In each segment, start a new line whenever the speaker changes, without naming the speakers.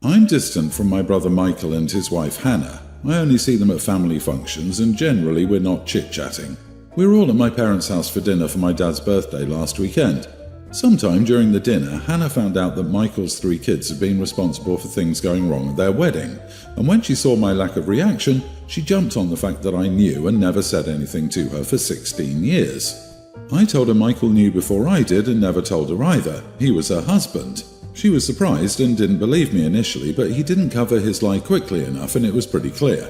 I'm distant from my brother Michael and his wife Hannah. I only see them at family functions and generally we're not chit-chatting. We were all at my parents' house for dinner for my dad's birthday last weekend. Sometime during the dinner, Hannah found out that Michael's 3 kids had been responsible for things going wrong at their wedding, and when she saw my lack of reaction, she jumped on the fact that I knew and never said anything to her for 16 years. I told her Michael knew before I did and never told her either. He was her husband. She was surprised and didn't believe me initially, but he didn't cover his lie quickly enough and it was pretty clear.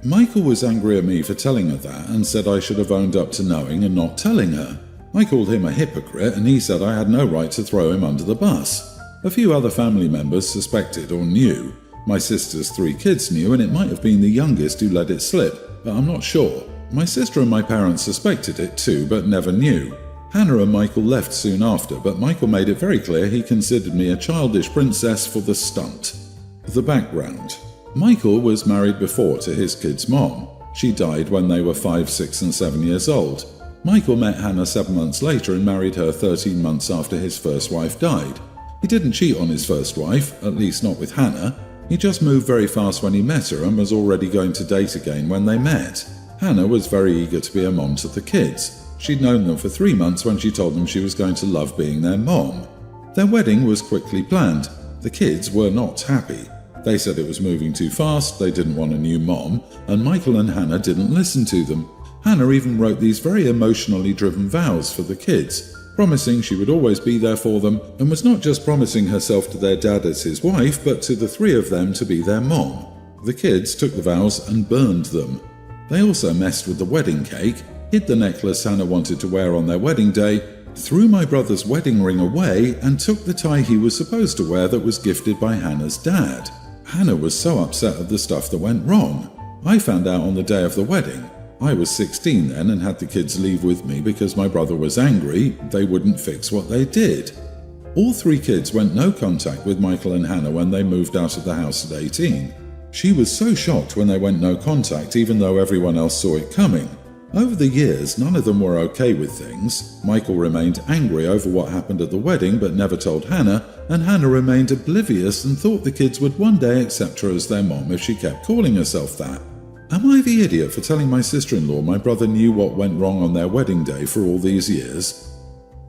Michael was angry at me for telling her that and said I should have owned up to knowing and not telling her. I called him a hypocrite and he said I had no right to throw him under the bus. A few other family members suspected or knew. My sister's 3 kids knew and it might have been the youngest who let it slip, but I'm not sure. My sister and my parents suspected it too, but never knew. Hannah and Michael left soon after, but Michael made it very clear he considered me a childish princess for the stunt. The background. Michael was married before to his kids' mom. She died when they were 5, 6 and 7 years old. Michael met Hannah 7 months later and married her 13 months after his first wife died. He didn't cheat on his first wife, at least not with Hannah. He just moved very fast when he met her and was already going to date again when they met. Hannah was very eager to be a mom to the kids. She'd known them for 3 months when she told them she was going to love being their mom. Their wedding was quickly planned. The kids were not happy. They said it was moving too fast, they didn't want a new mom, and Michael and Hannah didn't listen to them. Hannah even wrote these very emotionally driven vows for the kids, promising she would always be there for them, and was not just promising herself to their dad as his wife, but to the 3 of them to be their mom. The kids took the vows and burned them. They also messed with the wedding cake, hid the necklace Hannah wanted to wear on their wedding day, threw my brother's wedding ring away, and took the tie he was supposed to wear that was gifted by Hannah's dad. Hannah was so upset at the stuff that went wrong. I found out on the day of the wedding. I was 16 then and had the kids leave with me because my brother was angry they wouldn't fix what they did. All 3 kids went no contact with Michael and Hannah when they moved out of the house at 18. She was so shocked when they went no contact even though everyone else saw it coming. Over the years, none of them were okay with things. Michael remained angry over what happened at the wedding but never told Hannah, and Hannah remained oblivious and thought the kids would one day accept her as their mom if she kept calling herself that. Am I the idiot for telling my sister-in-law my brother knew what went wrong on their wedding day for all these years?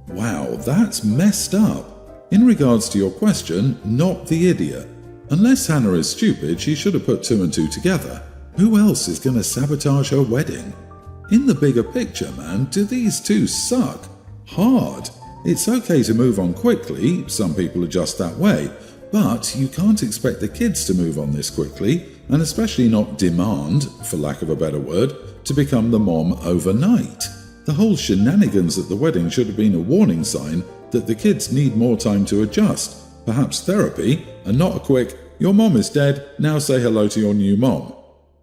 Wow, that's messed up. In regards to your question, not the idiot. Unless Hannah is stupid, she should have put 2 and 2 together. Who else is going to sabotage her wedding? In the bigger picture, man, do these 2 suck? Hard. It's okay to move on quickly, some people are just that way, but you can't expect the kids to move on this quickly, and especially not demand, for lack of a better word, to become the mom overnight. The whole shenanigans at the wedding should have been a warning sign that the kids need more time to adjust, perhaps therapy, and not a quick, your mom is dead, now say hello to your new mom.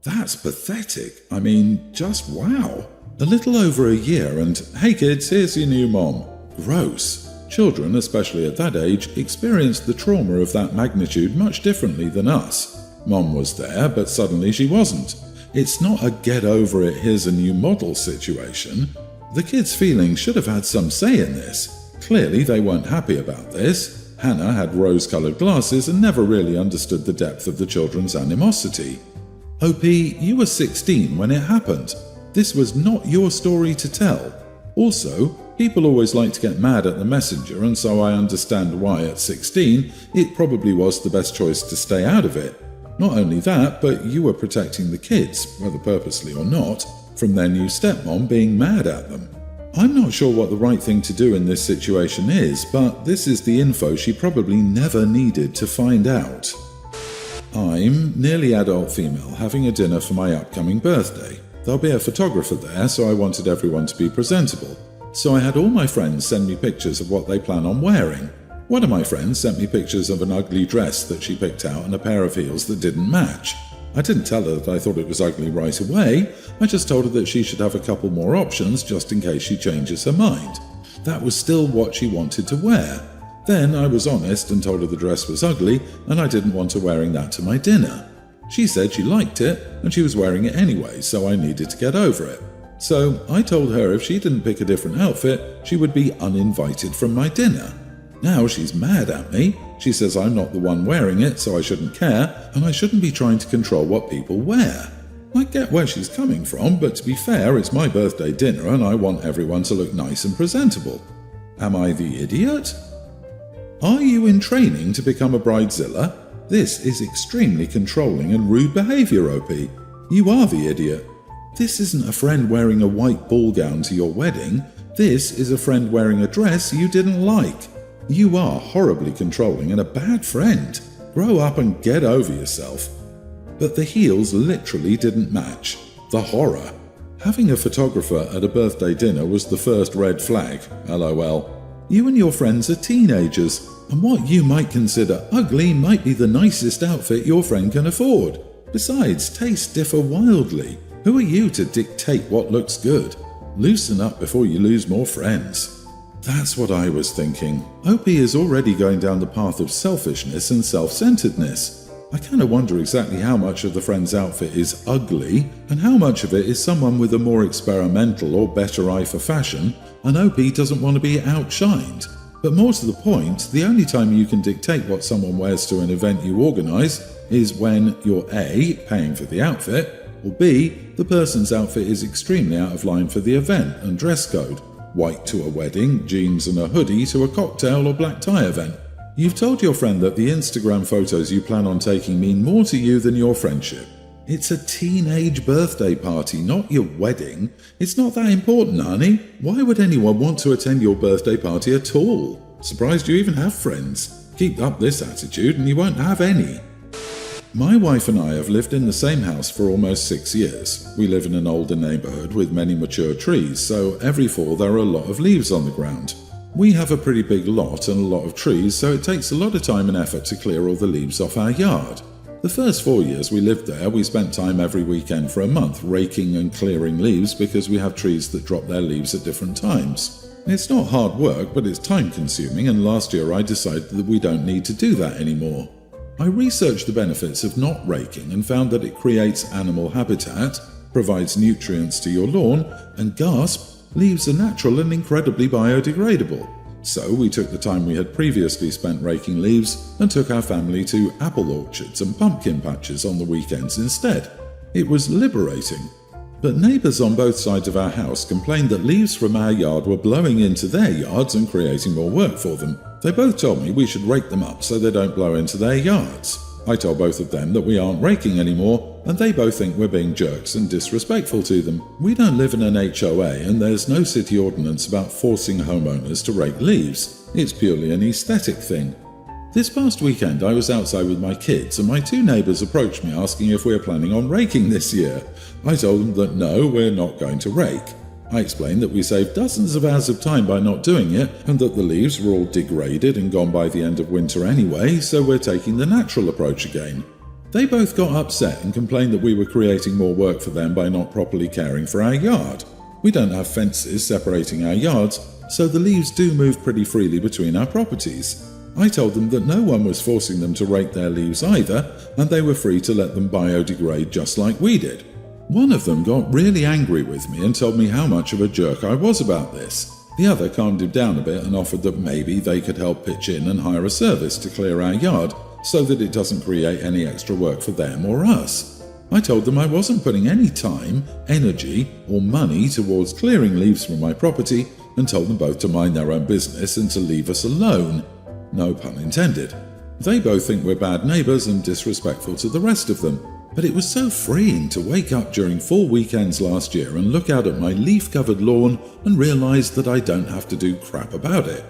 That's pathetic. I mean, just wow. A little over a year and, hey kids, here's your new mom. Gross. Children, especially at that age, experience the trauma of that magnitude much differently than us. Mom was there, but suddenly she wasn't. It's not a get over it, here's a new model situation. The kids' feelings should have had some say in this. Clearly they weren't happy about this. Hannah had rose-colored glasses and never really understood the depth of the children's animosity. OP, you were 16 when it happened. This was not your story to tell. Also, people always like to get mad at the messenger, and so I understand why at 16 it probably was the best choice to stay out of it. Not only that, but you were protecting the kids, whether purposely or not, from their new stepmom being mad at them. I'm not sure what the right thing to do in this situation is, but this is the info she probably never needed to find out. I'm nearly adult female having a dinner for my upcoming birthday. There'll be a photographer there, so I wanted everyone to be presentable. So I had all my friends send me pictures of what they plan on wearing. One of my friends sent me pictures of an ugly dress that she picked out and a pair of heels that didn't match. I didn't tell her that I thought it was ugly right away, I just told her that she should have a couple more options just in case she changes her mind. That was still what she wanted to wear. Then I was honest and told her the dress was ugly and I didn't want her wearing that to my dinner. She said she liked it and she was wearing it anyway, so I needed to get over it. So I told her if she didn't pick a different outfit, she would be uninvited from my dinner. Now she's mad at me. She says I'm not the one wearing it, so I shouldn't care, and I shouldn't be trying to control what people wear. I get where she's coming from, but to be fair, it's my birthday dinner and I want everyone to look nice and presentable. Am I the idiot? Are you in training to become a bridezilla? This is extremely controlling and rude behaviour, OP. You are the idiot. This isn't a friend wearing a white ball gown to your wedding. This is a friend wearing a dress you didn't like. You are horribly controlling and a bad friend. Grow up and get over yourself. But the heels literally didn't match. The horror. Having a photographer at a birthday dinner was the first red flag, LOL. You and your friends are teenagers, and what you might consider ugly might be the nicest outfit your friend can afford. Besides, tastes differ wildly. Who are you to dictate what looks good? Loosen up before you lose more friends. That's what I was thinking. OP is already going down the path of selfishness and self-centeredness. I kind of wonder exactly how much of the friend's outfit is ugly and how much of it is someone with a more experimental or better eye for fashion, and OP doesn't want to be outshined. But more to the point, the only time you can dictate what someone wears to an event you organise is when you're A, paying for the outfit, or B, the person's outfit is extremely out of line for the event and dress code. White to a wedding, jeans and a hoodie to a cocktail or black tie event. You've told your friend that the Instagram photos you plan on taking mean more to you than your friendship. It's a teenage birthday party, not your wedding. It's not that important, honey. Why would anyone want to attend your birthday party at all? Surprised you even have friends. Keep up this attitude and you won't have any. My wife and I have lived in the same house for almost 6 years. We live in an older neighbourhood with many mature trees, so every fall there are a lot of leaves on the ground. We have a pretty big lot and a lot of trees, so it takes a lot of time and effort to clear all the leaves off our yard. The first 4 years we lived there, we spent time every weekend for a month raking and clearing leaves because we have trees that drop their leaves at different times. It's not hard work, but it's time consuming, and last year I decided that we don't need to do that anymore. I researched the benefits of not raking and found that it creates animal habitat, provides nutrients to your lawn, and gasp, leaves are natural and incredibly biodegradable. So we took the time we had previously spent raking leaves and took our family to apple orchards and pumpkin patches on the weekends instead. It was liberating. But neighbours on both sides of our house complained that leaves from our yard were blowing into their yards and creating more work for them. They both told me we should rake them up so they don't blow into their yards. I told both of them that we aren't raking anymore, and they both think we're being jerks and disrespectful to them. We don't live in an HOA, and there's no city ordinance about forcing homeowners to rake leaves. It's purely an aesthetic thing. This past weekend I was outside with my kids, and my two neighbours approached me asking if we're planning on raking this year. I told them that no, we're not going to rake. I explained that we saved dozens of hours of time by not doing it, and that the leaves were all degraded and gone by the end of winter anyway, so we're taking the natural approach again. They both got upset and complained that we were creating more work for them by not properly caring for our yard. We don't have fences separating our yards, so the leaves do move pretty freely between our properties. I told them that no one was forcing them to rake their leaves either, and they were free to let them biodegrade just like we did. One of them got really angry with me and told me how much of a jerk I was about this. The other calmed him down a bit and offered that maybe they could help pitch in and hire a service to clear our yard so that it doesn't create any extra work for them or us. I told them I wasn't putting any time, energy, or money towards clearing leaves from my property and told them both to mind their own business and to leave us alone. No pun intended. They both think we're bad neighbours and disrespectful to the rest of them. But it was so freeing to wake up during 4 weekends last year and look out at my leaf-covered lawn and realise that I don't have to do crap about it.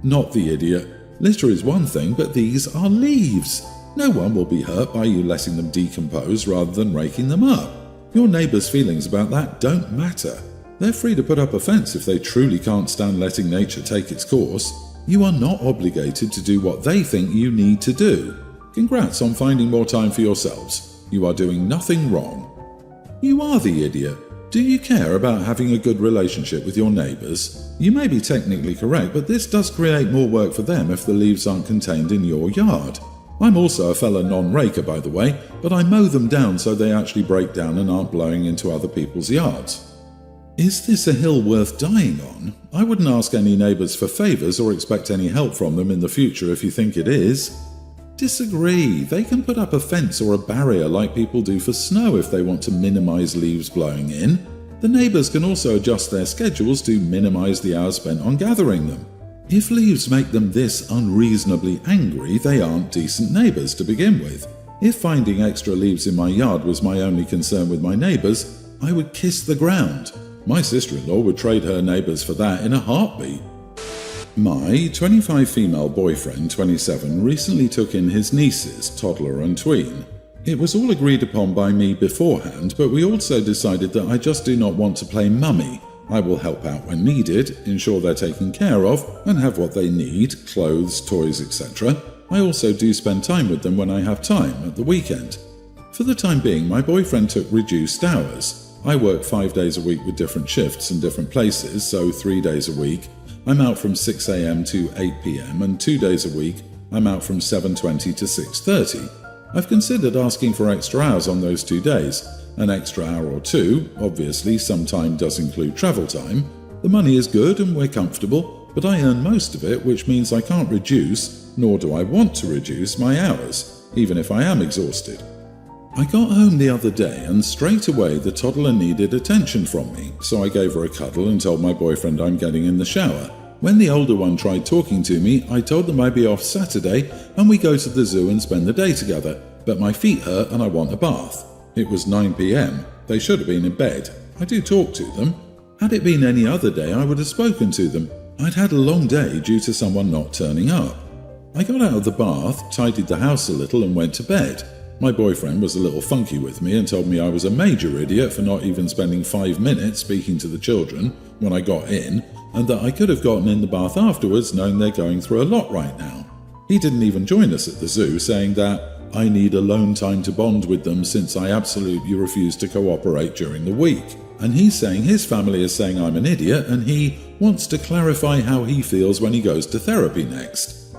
Not the idiot. Litter is one thing, but these are leaves. No one will be hurt by you letting them decompose rather than raking them up. Your neighbour's feelings about that don't matter. They're free to put up a fence if they truly can't stand letting nature take its course. You are not obligated to do what they think you need to do. Congrats on finding more time for yourselves. You are doing nothing wrong. You are the idiot. Do you care about having a good relationship with your neighbours? You may be technically correct, but this does create more work for them if the leaves aren't contained in your yard. I'm also a fellow non-raker, by the way, but I mow them down so they actually break down and aren't blowing into other people's yards. Is this a hill worth dying on? I wouldn't ask any neighbours for favours or expect any help from them in the future if you think it is. Disagree. They can put up a fence or a barrier like people do for snow if they want to minimise leaves blowing in. The neighbours can also adjust their schedules to minimise the hours spent on gathering them. If leaves make them this unreasonably angry, they aren't decent neighbours to begin with. If finding extra leaves in my yard was my only concern with my neighbours, I would kiss the ground. My sister-in-law would trade her neighbours for that in a heartbeat. My 25 female boyfriend, 27, recently took in his nieces, toddler and tween. It was all agreed upon by me beforehand, but we also decided that I just do not want to play mummy. I will help out when needed, ensure they're taken care of, and have what they need, clothes, toys, etc. I also do spend time with them when I have time, at the weekend. For the time being, my boyfriend took reduced hours. I work 5 days a week with different shifts and different places, so 3 days a week. I'm out from 6 a.m. to 8 p.m. and 2 days a week I'm out from 7:20 to 6:30. I've considered asking for extra hours on those 2 days. An extra hour or two, obviously some time does include travel time. The money is good and we're comfortable, but I earn most of it, which means I can't reduce, nor do I want to reduce my hours, even if I am exhausted. I got home the other day and straight away the toddler needed attention from me, so I gave her a cuddle and told my boyfriend I'm getting in the shower. When the older one tried talking to me, I told them I'd be off Saturday and we go to the zoo and spend the day together, but my feet hurt and I want a bath. It was 9 p.m. They should have been in bed. I do talk to them. Had it been any other day, I would have spoken to them. I'd had a long day due to someone not turning up. I got out of the bath, tidied the house a little and went to bed. My boyfriend was a little funky with me and told me I was a major idiot for not even spending 5 minutes speaking to the children when I got in, and that I could have gotten in the bath afterwards knowing they're going through a lot right now. He didn't even join us at the zoo, saying that I need alone time to bond with them since I absolutely refuse to cooperate during the week. And he's saying his family is saying I'm an idiot and he wants to clarify how he feels when he goes to therapy next.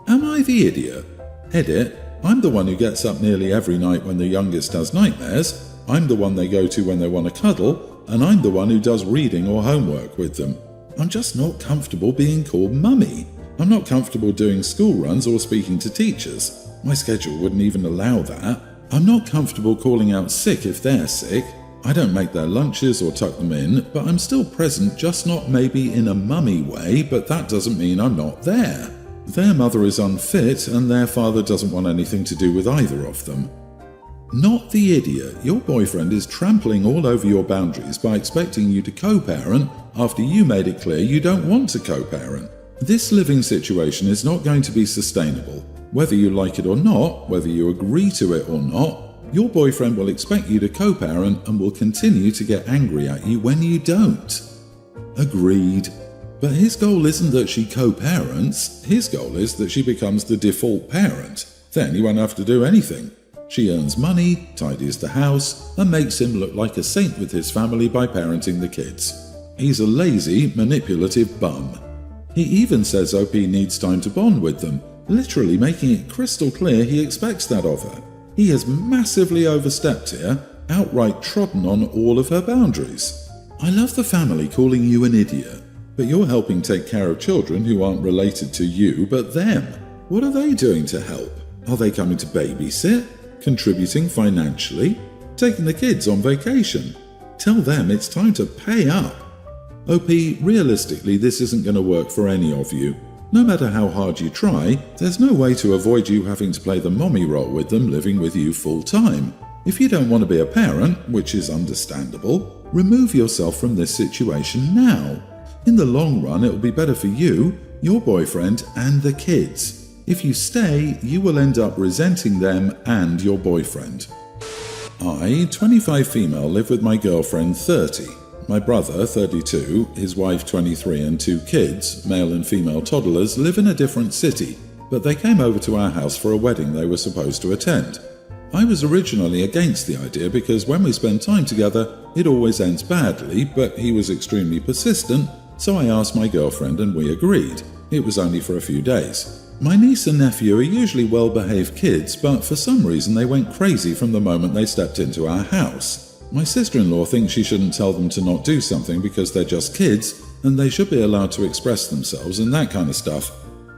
Am I the idiot? Edit. I'm the one who gets up nearly every night when the youngest has nightmares. I'm the one they go to when they want to cuddle, and I'm the one who does reading or homework with them. I'm just not comfortable being called mummy. I'm not comfortable doing school runs or speaking to teachers. My schedule wouldn't even allow that. I'm not comfortable calling out sick if they're sick. I don't make their lunches or tuck them in, but I'm still present, just not maybe in a mummy way, but that doesn't mean I'm not there. Their mother is unfit and their father doesn't want anything to do with either of them. Not the idiot. Your boyfriend is trampling all over your boundaries by expecting you to co-parent after you made it clear you don't want to co-parent. This living situation is not going to be sustainable. Whether you like it or not, whether you agree to it or not, your boyfriend will expect you to co-parent and will continue to get angry at you when you don't. Agreed. But his goal isn't that she co-parents, his goal is that she becomes the default parent. Then he won't have to do anything. She earns money, tidies the house, and makes him look like a saint with his family by parenting the kids. He's a lazy, manipulative bum. He even says OP needs time to bond with them, literally making it crystal clear he expects that of her. He has massively overstepped here, outright trodden on all of her boundaries. I love the family calling you an idiot. But you're helping take care of children who aren't related to you but them. What are they doing to help? Are they coming to babysit? Contributing financially? Taking the kids on vacation? Tell them it's time to pay up. OP, realistically this isn't going to work for any of you. No matter how hard you try, there's no way to avoid you having to play the mommy role with them living with you full time. If you don't want to be a parent, which is understandable, remove yourself from this situation now. In the long run, it will be better for you, your boyfriend, and the kids. If you stay, you will end up resenting them and your boyfriend. I, 25 female, live with my girlfriend, 30. My brother, 32, his wife, 23, and 2 kids, male and female toddlers, live in a different city, but they came over to our house for a wedding they were supposed to attend. I was originally against the idea because when we spend time together, it always ends badly, but he was extremely persistent, so I asked my girlfriend and we agreed. It was only for a few days. My niece and nephew are usually well-behaved kids, but for some reason they went crazy from the moment they stepped into our house. My sister-in-law thinks she shouldn't tell them to not do something because they're just kids and they should be allowed to express themselves and that kind of stuff.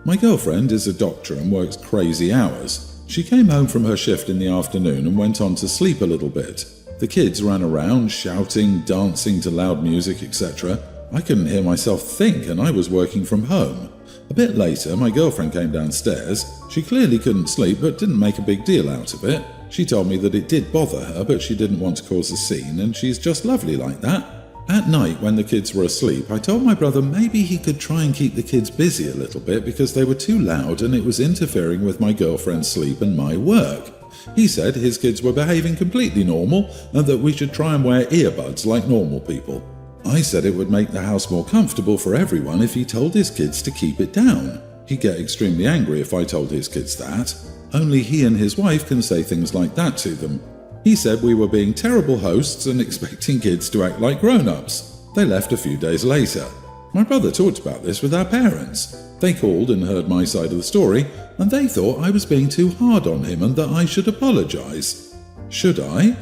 My girlfriend is a doctor and works crazy hours. She came home from her shift in the afternoon and went on to sleep a little bit. The kids ran around, shouting, dancing to loud music, etc. I couldn't hear myself think and I was working from home. A bit later, my girlfriend came downstairs. She clearly couldn't sleep but didn't make a big deal out of it. She told me that it did bother her, but she didn't want to cause a scene, and she's just lovely like that. At night, when the kids were asleep, I told my brother maybe he could try and keep the kids busy a little bit because they were too loud and it was interfering with my girlfriend's sleep and my work. He said his kids were behaving completely normal and that we should try and wear earbuds like normal people. I said it would make the house more comfortable for everyone if he told his kids to keep it down. He'd get extremely angry if I told his kids that. Only he and his wife can say things like that to them. He said we were being terrible hosts and expecting kids to act like grown-ups. They left a few days later. My brother talked about this with our parents. They called and heard my side of the story, and they thought I was being too hard on him and that I should apologize. Should I?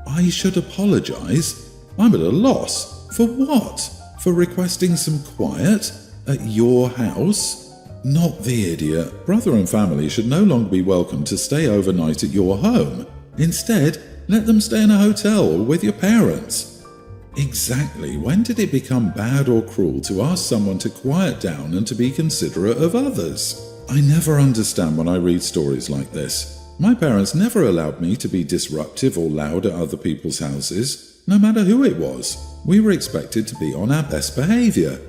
I should apologize? I'm at a loss. For what? For requesting some quiet? At your house? Not the idiot. Brother and family should no longer be welcome to stay overnight at your home. Instead, let them stay in a hotel or with your parents. Exactly. When did it become bad or cruel to ask someone to quiet down and to be considerate of others? I never understand when I read stories like this. My parents never allowed me to be disruptive or loud at other people's houses, no matter who it was. We were expected to be on our best behavior.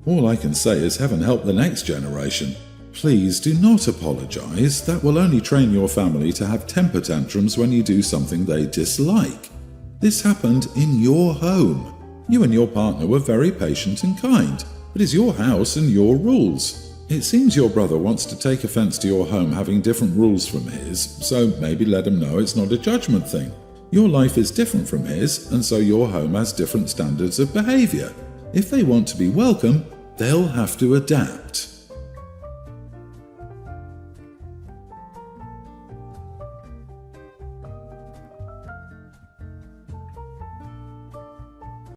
All I can say is heaven help the next generation. Please do not apologize. That will only train your family to have temper tantrums when you do something they dislike. This happened in your home. You and your partner were very patient and kind. It is your house and your rules. It seems your brother wants to take offense to your home having different rules from his, so maybe let him know it's not a judgment thing. Your life is different from his, and so your home has different standards of behavior. If they want to be welcome, they'll have to adapt.